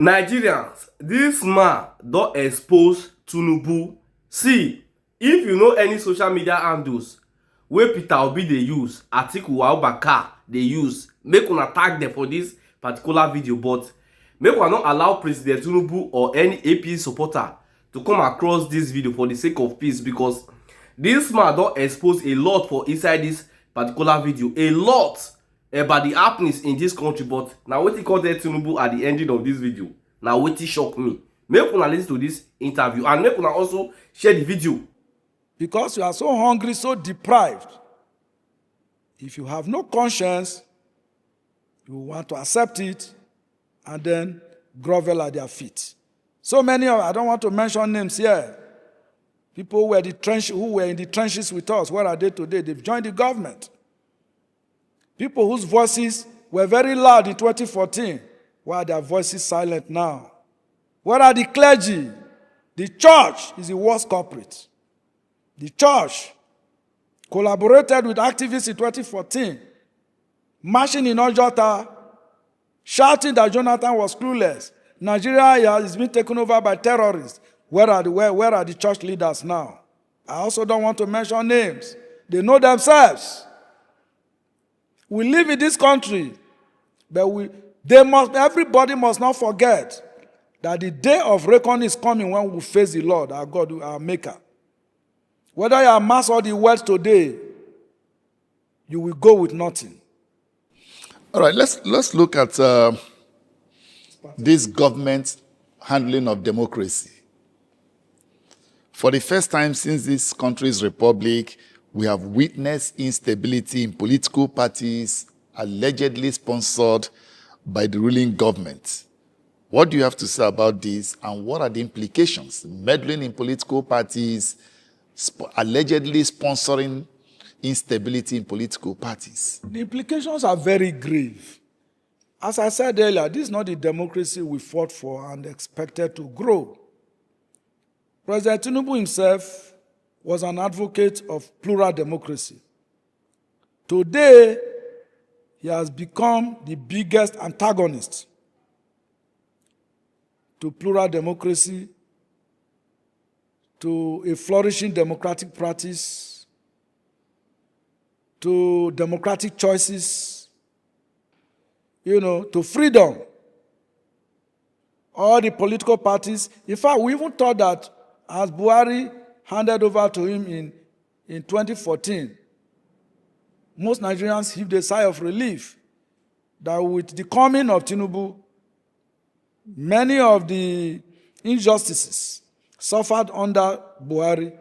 Nigerians, this man don expose Tinubu. See, if you know any social media handles wey Peter Obi dey use, Atiku Abubakar dey use, make una tag dem for this particular video, but make una no allow President Tinubu or any APC supporter to come across this video for the sake of peace, because this man don expose a lot for inside this particular video, a lot about the happenings in this country. But na wetin come tell Tinubu at the ending of this video, na wetin shock me. Make una listen to this interview and make una also share the video. Because you are so hungry, so deprived, if you have no conscience, you want to accept it and then grovel at their feet. So many of, I don't want to mention names here, people who were in the trenches with us, where are they today? They've joined the government. People whose voices were very loud in 2014, why are their voices silent now? Where are the clergy? The church is the worst culprit. The church collaborated with activists in 2014, marching in Ojota, shouting that Jonathan was clueless. Nigeria has been taken over by terrorists. Where are the church leaders now? I also don't want to mention names. They know themselves. We live in this country, but everybody must not forget that the day of reckoning is coming when we face the Lord, our God, our Maker. Whether you amass all the wealth today, you will go with nothing. All right, let's look at this government handling of democracy. For the first time since this country's republic, we have witnessed instability in political parties allegedly sponsored by the ruling government. What do you have to say about this, and what are the implications? Meddling in political parties, allegedly sponsoring instability in political parties. The implications are very grave. As I said earlier, this is not the democracy we fought for and expected to grow. President Tinubu himself was an advocate of plural democracy. Today, he has become the biggest antagonist to plural democracy, to a flourishing democratic practice, to democratic choices, to freedom. All the political parties, in fact, we even thought that as Buhari handed over to him in 2014, most Nigerians heaved a sigh of relief that with the coming of Tinubu, many of the injustices suffered under Buhari,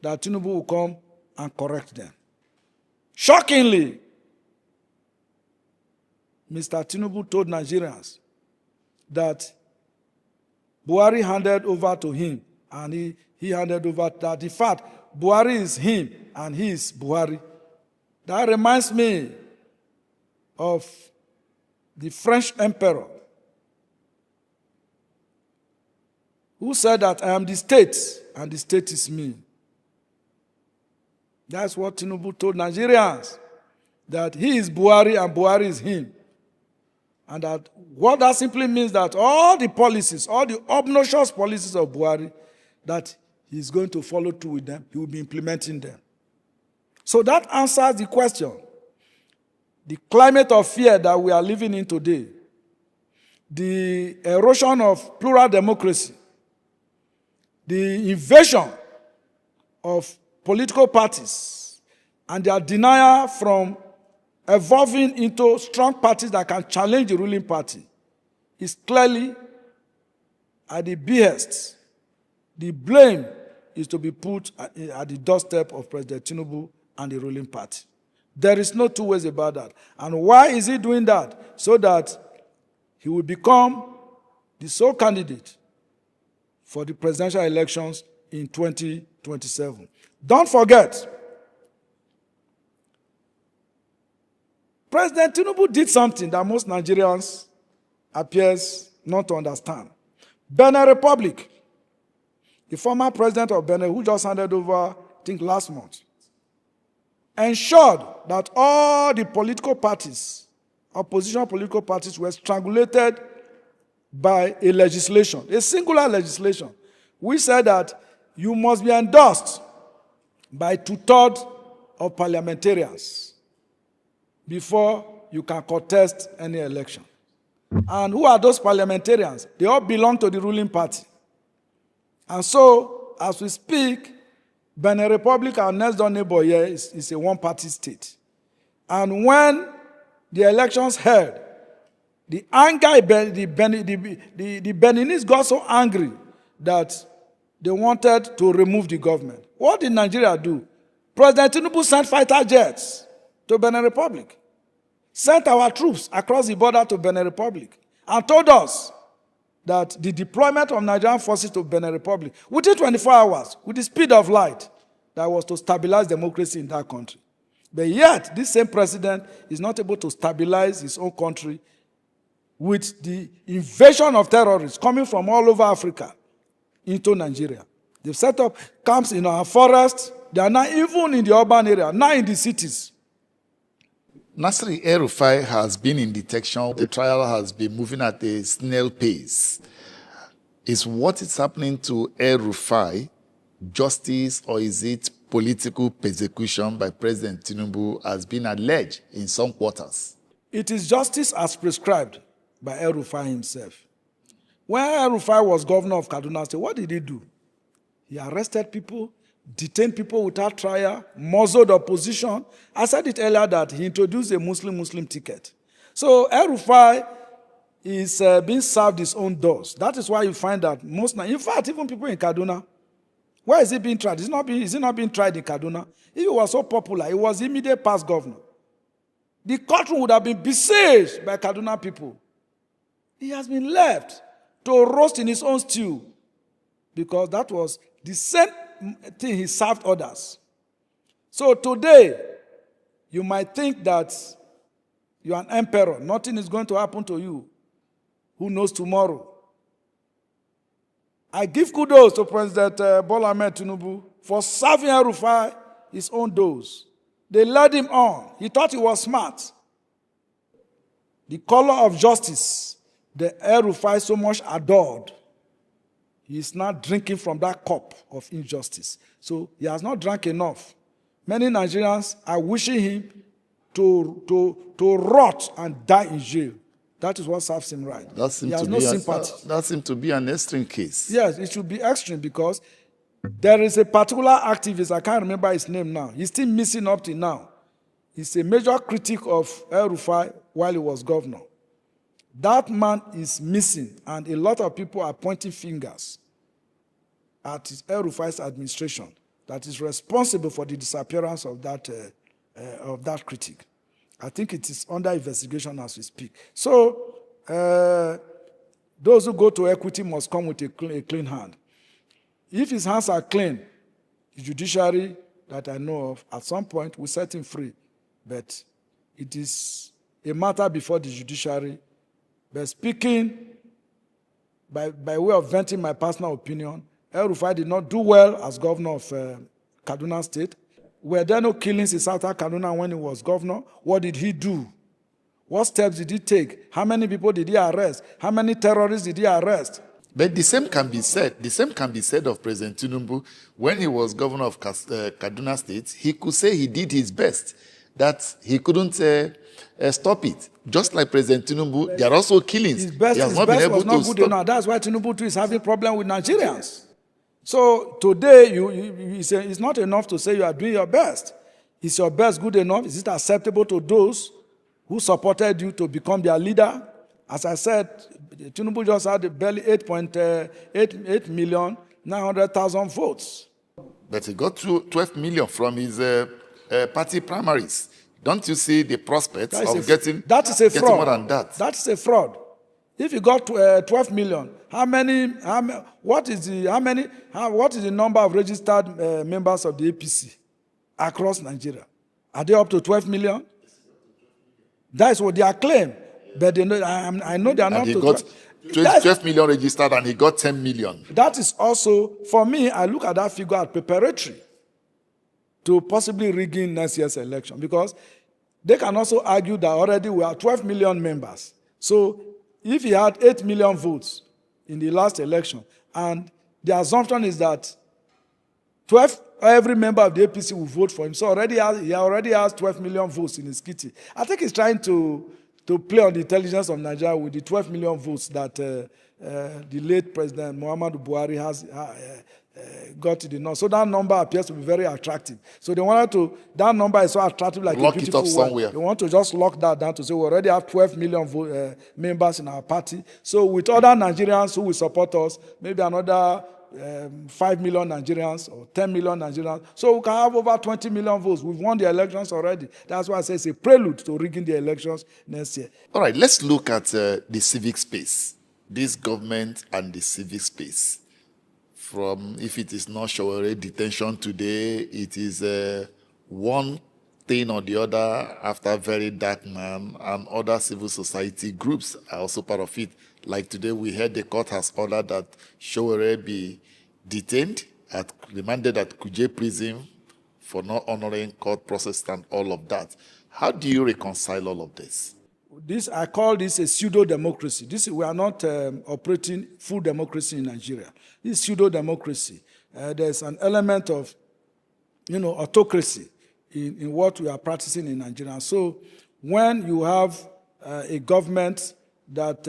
that Tinubu will come and correct them. Shockingly, Mr. Tinubu told Nigerians that Buhari handed over to him, and he handed over that. In fact, Buhari is him and he is Buhari. That reminds me of the French emperor who said that I am the state and the state is me. That's what Tinubu told Nigerians, that he is Buhari and Buhari is him. And that what that simply means, that all the policies, all the obnoxious policies of Buhari, that he's going to follow through with them, he will be implementing them. So that answers the question. The climate of fear that we are living in today, the erosion of plural democracy, the invasion of political parties, and their denial from evolving into strong parties that can challenge the ruling party, is clearly at the behest. The blame is to be put at the doorstep of President Tinubu and the ruling party. There is no two ways about that. And why is he doing that? So that he will become the sole candidate for the presidential elections in 2027. Don't forget, President Tinubu did something that most Nigerians appears not to understand. Benin Republic, the former president of Benin, who just handed over, I think last month, ensured that all the political parties, opposition political parties, were strangulated by a legislation, a singular legislation, which said that you must be endorsed by 2/3 of parliamentarians before you can contest any election. And who are those parliamentarians? They all belong to the ruling party. And so, as we speak, Benin Republic, our next door neighbor here, is a one-party state. And when the elections held, the Beninese got so angry that they wanted to remove the government. What did Nigeria do? President Tinubu sent fighter jets to Benin Republic, sent our troops across the border to Benin Republic, and told us that the deployment of Nigerian forces to Benin Republic within 24 hours, with the speed of light, that was to stabilize democracy in that country. But yet, this same president is not able to stabilize his own country with the invasion of terrorists coming from all over Africa into Nigeria. They've set up camps in our forests. They are now even in the urban area, now in the cities. Nasir El-Rufai has been in detention. The trial has been moving at a snail pace. Is what is happening to El-Rufai justice, or is it political persecution by President Tinubu, has been alleged in some quarters? It is justice as prescribed by El-Rufai himself. When El-Rufai was governor of Kaduna State, what did he do? He arrested people, detained people without trial, muzzled opposition. I said it earlier that he introduced a Muslim ticket. So El-Rufai is being served his own dose. That is why you find that in fact, even people in Kaduna, where is he being tried? Is he not being tried in Kaduna? If he was so popular, he was immediate past governor. The courtroom would have been besieged by Kaduna people. He has been left to roast in his own stew, because that was the same thing he served others. So today, you might think that you are an emperor. Nothing is going to happen to you. Who knows tomorrow? I give kudos to President Bola Ahmed Tinubu for serving El-Rufai his own dose. They led him on. He thought he was smart. The color of justice, the El-Rufai so much adored, he is now drinking from that cup of injustice. So he has not drunk enough. Many Nigerians are wishing him to rot and die in jail. That is what serves him right. He has no sympathy. That seems to be an extreme case. Yes, it should be extreme, because there is a particular activist, I can't remember his name now. He's still missing up till now. He's a major critic of El-Rufai while he was governor. That man is missing, and a lot of people are pointing fingers at El-Rufai's administration that is responsible for the disappearance of that critic. I think it is under investigation as we speak. So, those who go to equity must come with a clean hand. If his hands are clean, the judiciary that I know of, at some point, will set him free. But it is a matter before the judiciary. But speaking by way of venting my personal opinion, El-Rufai did not do well as governor of Kaduna State. Were there no killings in Southern Kaduna when he was governor? What did he do? What steps did he take? How many people did he arrest? How many terrorists did he arrest? But the same can be said. The same can be said of President Tinubu. When he was governor of Kaduna State, he could say he did his best, that he couldn't stop it. Just like President Tinubu, there are also killings. His best was not good enough. That's why Tinubu too is having a problem with Nigerians. So today, it's not enough to say you are doing your best. Is your best good enough? Is it acceptable to those who supported you to become their leader? As I said, Tinubu just had barely 8,900,000 votes. But he got 12 million from his party primaries. Don't you see the prospects of getting more than that? That's a fraud. If you got 12 million, what is the number of registered members of the APC across Nigeria? Are they up to 12 million? That is what they are claiming. But I know they are not. And he got 12 million registered, and he got 10 million. That is also, for me, I look at that figure as preparatory to possibly rigging next year's election, because they can also argue that already we are 12 million members. So if he had 8 million votes in the last election, and the assumption is that 12, every member of the APC will vote for him. So he already has 12 million votes in his kitty. I think he's trying to play on the intelligence of Nigeria with the 12 million votes that the late President Muhammadu Buhari has got to the north. So that number appears to be very attractive. So they wanted to, that number is so attractive, like lock a beautiful it up somewhere. They want to just lock that down to say we already have 12 million members in our party. So with other Nigerians who will support us, maybe another 5 million Nigerians or 10 million Nigerians. So we can have over 20 million votes. We've won the elections already. That's why I say it's a prelude to rigging the elections next year. All right, let's look at the civic space. This government and the civic space. From, if it is not Sowore detention today, it is one thing or the other after Very Dark Man, and other civil society groups are also part of it. Like today, we heard the court has ordered that Sowore be detained, remanded at Kuje prison for not honoring court process and all of that. How do you reconcile all of this? I call this a pseudo-democracy. We are not operating full democracy in Nigeria. This is pseudo-democracy. There's an element of, autocracy in what we are practicing in Nigeria. So when you have a government that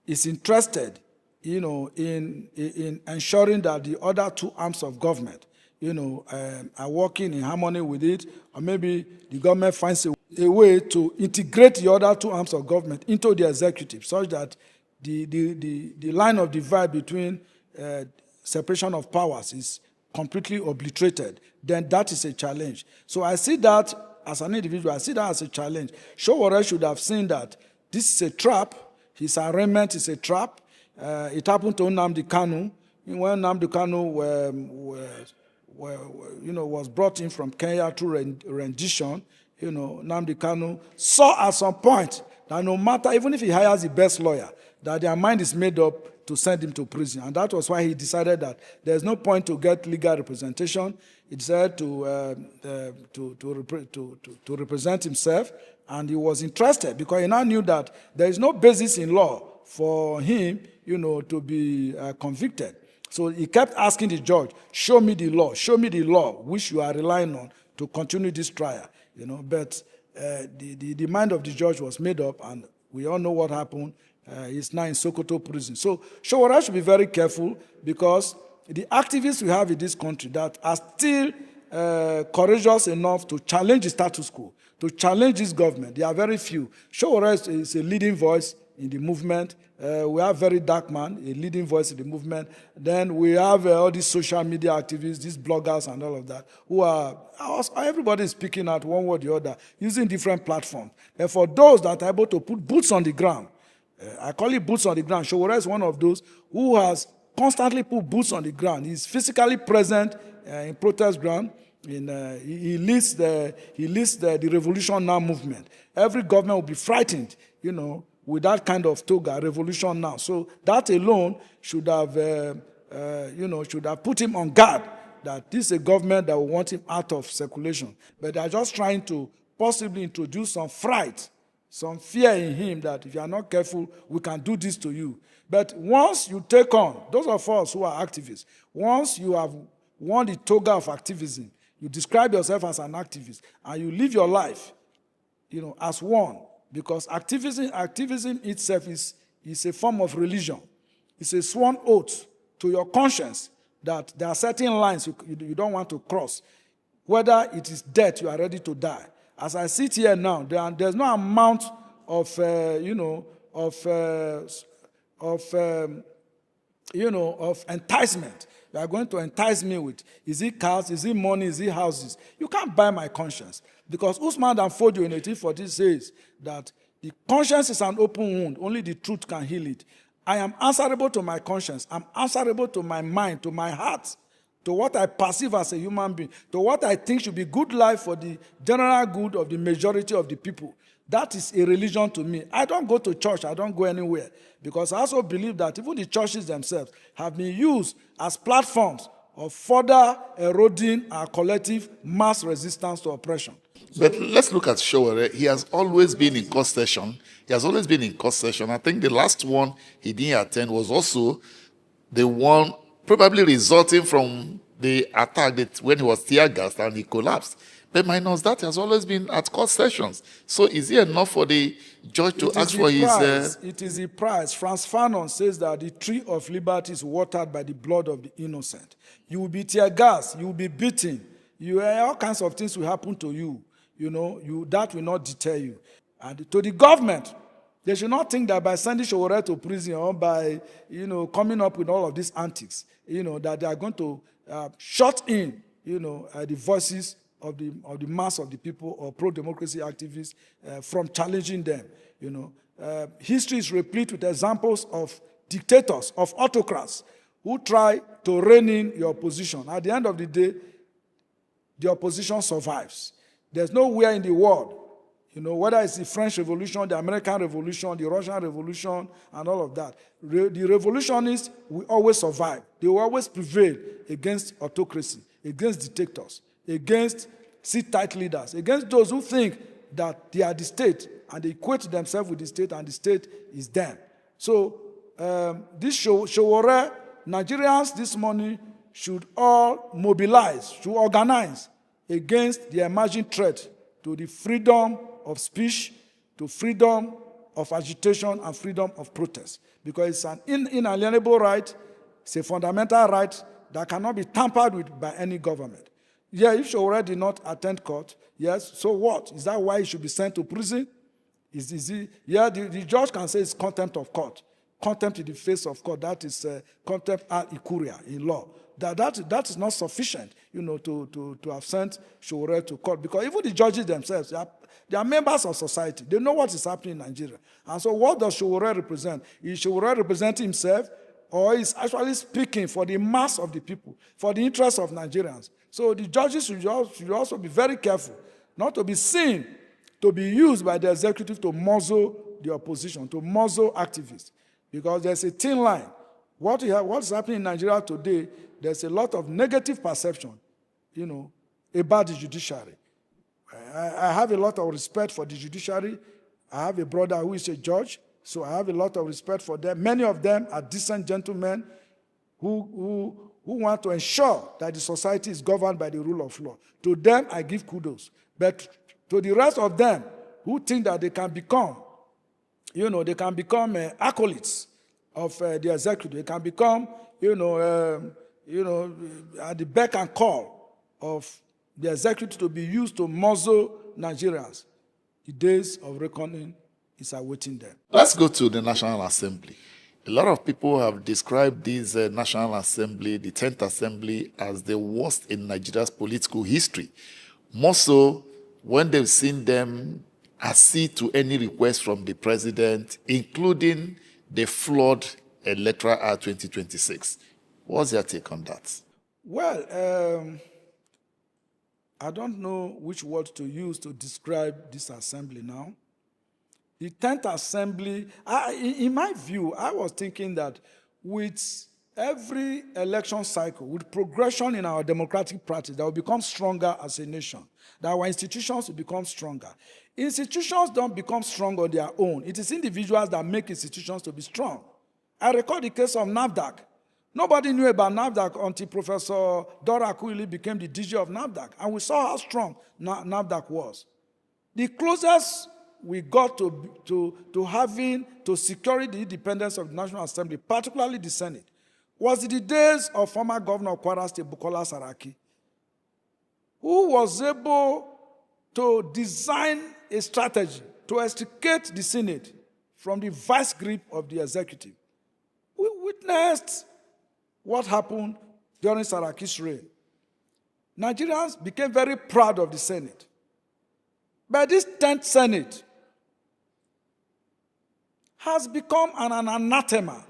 is interested, in ensuring that the other two arms of government, are working in harmony with it, or maybe the government finds a way to integrate the other two arms of government into the executive, such that the line of divide between separation of powers is completely obliterated, then that is a challenge. So I see that as an individual, I see that as a challenge. Sowore should have seen that this is a trap. His arraignment is a trap. It happened to Nnamdi Kanu. When Nnamdi Kanu was brought in from Kenya through rendition, Nnamdi Kanu saw at some point that no matter, even if he hires the best lawyer, that their mind is made up to send him to prison. And that was why he decided that there's no point to get legal representation. He decided to represent himself, and he was interested because he now knew that there is no basis in law for him, to be convicted. So he kept asking the judge, show me the law which you are relying on to continue this trial. But the mind of the judge was made up, and we all know what happened. He's now in Sokoto prison. So Sowore should be very careful, because the activists we have in this country that are still courageous enough to challenge the status quo, to challenge this government, they are very few. Sowore is a leading voice in the movement. We have Very Dark Man, a leading voice in the movement. Then we have all these social media activists, these bloggers and all of that, who are, everybody is speaking out one way or the other, using different platforms. And for those that are able to put boots on the ground, I call it boots on the ground. Sowore is one of those who has constantly put boots on the ground. He's physically present in protest ground. He leads the Revolution Now movement. Every government will be frightened, with that kind of toga, Revolution Now. So that alone should have put him on guard that this is a government that will want him out of circulation. But they're just trying to possibly introduce some fright, some fear in him that if you are not careful, we can do this to you. But once you take on, those of us who are activists, once you have worn the toga of activism, you describe yourself as an activist, and you live your life, as one. Because activism itself is a form of religion. It's a sworn oath to your conscience that there are certain lines you don't want to cross. Whether it is death, you are ready to die. As I sit here now, there's no amount of enticement you are going to entice me with. Is it cars? Is it money? Is it houses? You can't buy my conscience. Because Usman Danfodio in 1840 says that the conscience is an open wound. Only the truth can heal it. I am answerable to my conscience. I'm answerable to my mind, to my heart, to what I perceive as a human being, to what I think should be good life for the general good of the majority of the people. That is a religion to me. I don't go to church. I don't go anywhere. Because I also believe that even the churches themselves have been used as platforms of further eroding our collective mass resistance to oppression. But let's look at Sowore. He has always been in court session. I think the last one he didn't attend was also the one probably resulting from the attack that when he was tear gassed and he collapsed. But minus that, he has always been at court sessions. So is it enough for the judge to ask for his... It is a price. Franz Fanon says that the tree of liberty is watered by the blood of the innocent. You will be tear gassed, you will be beaten, all kinds of things will happen to you. That will not deter you. And to the government, they should not think that by sending Sowore to prison or by, coming up with all of these antics, that they are going to shut in, the voices of the mass of the people or pro-democracy activists from challenging them. History is replete with examples of dictators, of autocrats who try to rein in your opposition. At the end of the day, the opposition survives. There's nowhere in the world, whether it's the French Revolution, the American Revolution, the Russian Revolution, and all of that. The revolutionists will always survive. They will always prevail against autocracy, against dictators, against sit-tight leaders, against those who think that they are the state and they equate themselves with the state and the state is them. So this Sowore, Nigerians this morning should all mobilize, should organize against the emerging threat to the freedom of speech, to freedom of agitation and freedom of protest. Because it's an inalienable right, it's a fundamental right that cannot be tampered with by any government. Yeah, if Sowore did not attend court, yes, so what? Is that why he should be sent to prison? The judge can say it's contempt of court. Contempt in the face of court, that is contempt ad incuria in law. That is not sufficient, to have sent Sowore to court. Because even the judges themselves, they are members of society. They know what is happening in Nigeria. And so what does Sowore represent? Is Sowore representing himself, or is actually speaking for the mass of the people, for the interests of Nigerians? So the judges should also be very careful not to be seen to be used by the executive to muzzle the opposition, to muzzle activists. Because there's a thin line. What's happening in Nigeria today, there's a lot of negative perception, about the judiciary. I have a lot of respect for the judiciary. I have a brother who is a judge, so I have a lot of respect for them. Many of them are decent gentlemen who want to ensure that the society is governed by the rule of law. To them, I give kudos. But to the rest of them who think that they can become, acolytes of the executive, they can become, at the beck and call of the executive to be used to muzzle Nigerians. The days of reckoning is awaiting them. Let's go to the National Assembly. A lot of people have described this National Assembly, the 10th Assembly, as the worst in Nigeria's political history. More so when they've seen them accede to any request from the president, including the flawed Electoral Act 2026. What's your take on that? Well, I don't know which word to use to describe this assembly now. The 10th Assembly, in my view, I was thinking that with every election cycle, with progression in our democratic practice, that will become stronger as a nation, that our institutions will become stronger. Institutions don't become strong on their own. It is individuals that make institutions to be strong. I recall the case of NAFDAC. Nobody knew about NAFDAC until Professor Dora Akuili became the DG of NAFDAC, and we saw how strong NAFDAC was. The closest we got to having, to securing the independence of the National Assembly, particularly the Senate, was in the days of former Governor of Kwara State, Bukola Saraki, who was able to design a strategy to extricate the Senate from the vice grip of the executive. We witnessed what happened during Saraki's reign. Nigerians became very proud of the Senate. But this 10th Senate has become an anathema.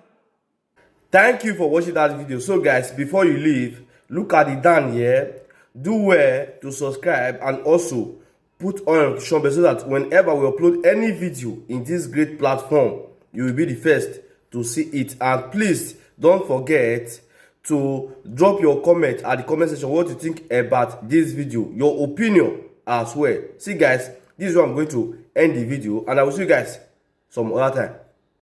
Thank you for watching that video. So guys, before you leave, look at the down here. Do well to subscribe and also put on your notification bell so that whenever we upload any video in this great platform, you will be the first to see it. And please don't forget to drop your comment at the comment section what you think about this video, your opinion as well. See guys, this is where I'm going to end the video, and I will see you guys some other time.